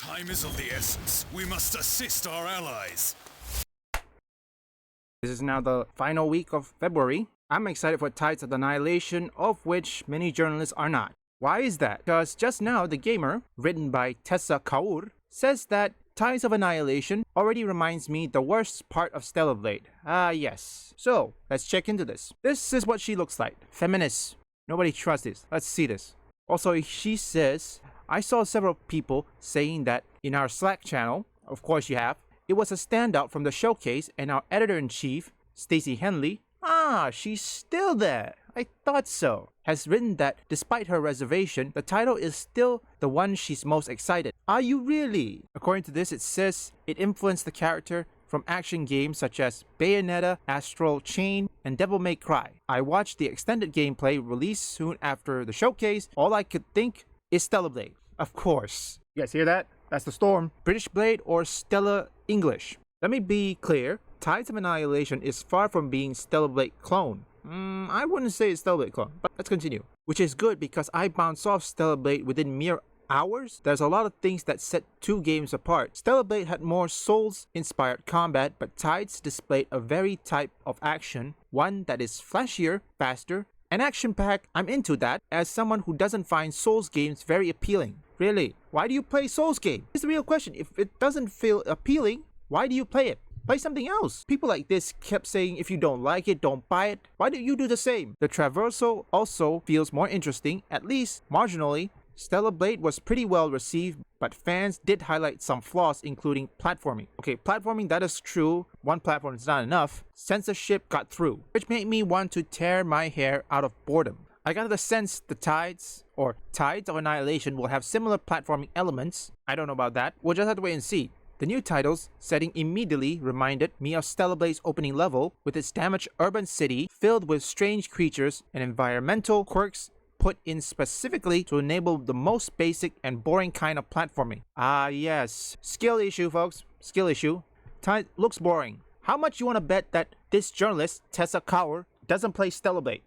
Time is of the essence. We must assist our allies. This is now the final week of February. I'm excited for Tides of Annihilation, of which many journalists are not. Why is that? Because just now, The Gamer, written by Tessa Kaur, says that Tides of Annihilation already reminds me the worst part of Stellar Blade. Yes. So, let's check into this. This is what she looks like. Feminist. Nobody trusts this. Let's see this. Also, she says, I saw several people saying that in our Slack channel, of course you have, it was a standout from the showcase, and our editor-in-chief, Stacey Henley, she's still there. I thought so. Has written that despite her reservation, the title is still the one she's most excited. Are you really? According to this, it says it influenced the character from action games such as Bayonetta, Astral Chain, and Devil May Cry. I watched the extended gameplay released soon after the showcase. All I could think is Stellar Blade. Of course. You guys hear that? That's the storm. British Blade or Stellar English? Let me be clear. Tides of Annihilation is far from being Stellar Blade clone. I wouldn't say it's Stellar Blade clone, but let's continue. Which is good because I bounced off Stellar Blade within mere hours. There's a lot of things that set two games apart. Stellar Blade had more Souls-inspired combat, but Tides displayed a very type of action, one that is flashier, faster, and action-packed. I'm into that as someone who doesn't find Souls games very appealing. Really, why do you play Souls game? It's the real question. If it doesn't feel appealing, why do you play it? Play something else. People like this kept saying if you don't like it, don't buy it. Why don't you do the same? The traversal also feels more interesting, at least marginally. Stellar Blade was pretty well received, but fans did highlight some flaws, including platforming. Okay, platforming, that is true. One platform is not enough. Censorship got through, which made me want to tear my hair out of boredom. I got the sense the Tides of Annihilation will have similar platforming elements. I don't know about that. We'll just have to wait and see. The new title's setting immediately reminded me of Stellar Blade's opening level, with its damaged urban city filled with strange creatures and environmental quirks put in specifically to enable the most basic and boring kind of platforming. Yes. Skill issue, folks. Skill issue. Tide looks boring. How much you want to bet that this journalist, Tessa Kaur, doesn't play Stellar Blade?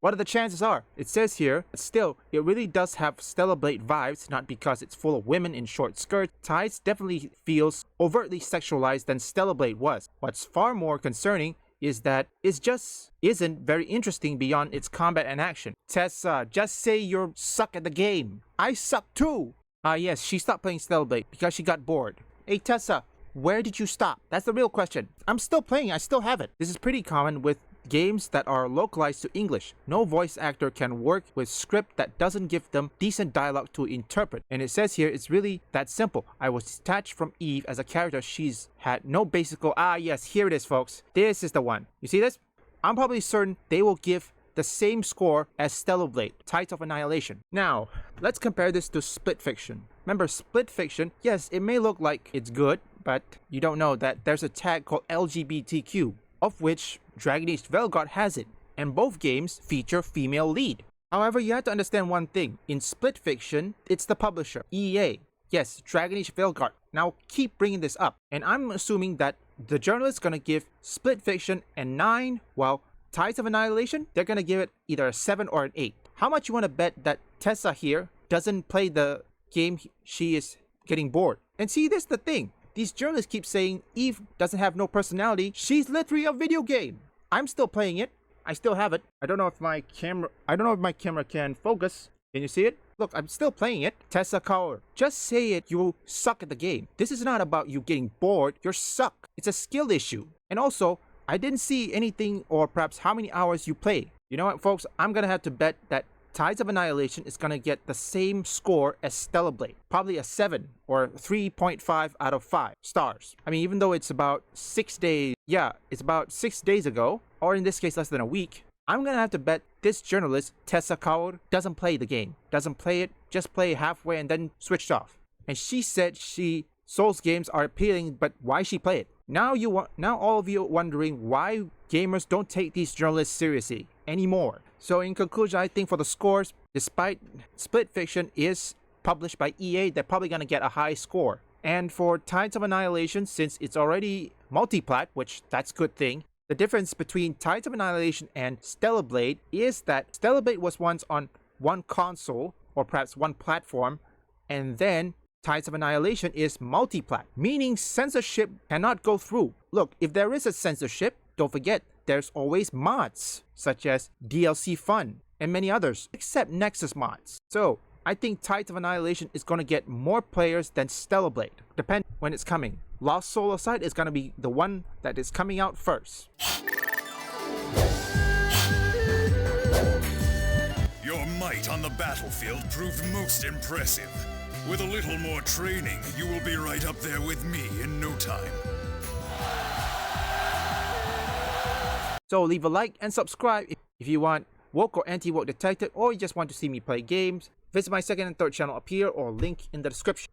What are the chances are? It says here, still, it really does have Stellar Blade vibes, not because it's full of women in short skirts. Tides definitely feels overtly sexualized than Stellar Blade was. What's far more concerning is that it just isn't very interesting beyond its combat and action. Tessa, just say you're suck at the game. I suck too. Yes, she stopped playing Stellar Blade because she got bored. Hey Tessa, where did you stop? That's the real question. I'm still playing, I still have it. This is pretty common with games that are localized to English. No voice actor can work with script that doesn't give them decent dialogue to interpret. And it says here it's really that simple. I was detached from Eve as a character. She's had no basic goal. Yes, here it is, folks. This is the one. You see this? I'm probably certain they will give the same score as Stellar Blade, Tides of Annihilation. Now, let's compare this to Split Fiction. Remember, Split Fiction, yes, it may look like it's good, but you don't know that there's a tag called LGBTQ, of which Dragon Age Velgard has it, and both games feature female lead. However, you have to understand one thing. In Split Fiction, it's the publisher, EA. Yes, Dragon Age Velgard. Now keep bringing this up, and I'm assuming that the journalist's gonna give Split Fiction a 9, while Tides of Annihilation, they're gonna give it either a 7 or an 8. How much you wanna bet that Tessa here doesn't play the game she is getting bored? And see, this is the thing. These journalists keep saying Eve doesn't have no personality. She's literally a video game. I'm still playing it. I still have it. I don't know if my camera can focus. Can you see it? Look, I'm still playing it. Tessa Kaur. Just say it, you suck at the game. This is not about you getting bored. You're suck. It's a skill issue. And also, I didn't see anything or perhaps how many hours you play. You know what, folks? I'm gonna have to bet that Tides of Annihilation is gonna get the same score as Stellar Blade. Probably a 7 or 3.5 out of 5 stars. I mean, even though it's about 6 days, it's about 6 days ago, or in this case less than a week, I'm gonna have to bet this journalist, Tessa Kaur, doesn't play the game. Doesn't play it, just play halfway and then switched off. And she said Souls games are appealing, but why she play it? Now all of you are wondering why gamers don't take these journalists seriously anymore. So in conclusion, I think for the scores, despite Split Fiction is published by EA, they're probably gonna get a high score. And for Tides of Annihilation, since it's already multi-plat, which that's a good thing, the difference between Tides of Annihilation and Stellar Blade is that Stellar Blade was once on one console, or perhaps one platform, and then Tides of Annihilation is multi-plat, meaning censorship cannot go through. Look, if there is a censorship, don't forget there's always mods, such as DLC Fun and many others, except Nexus mods. So, I think Tides of Annihilation is going to get more players than Stellar Blade, depending when it's coming. Lost Soul Aside is going to be the one that is coming out first. Your might on the battlefield proved most impressive. With a little more training, you will be right up there with me in no time. So leave a like and subscribe if you want woke or anti-woke detected, or you just want to see me play games. Visit my second and third channel up here or link in the description.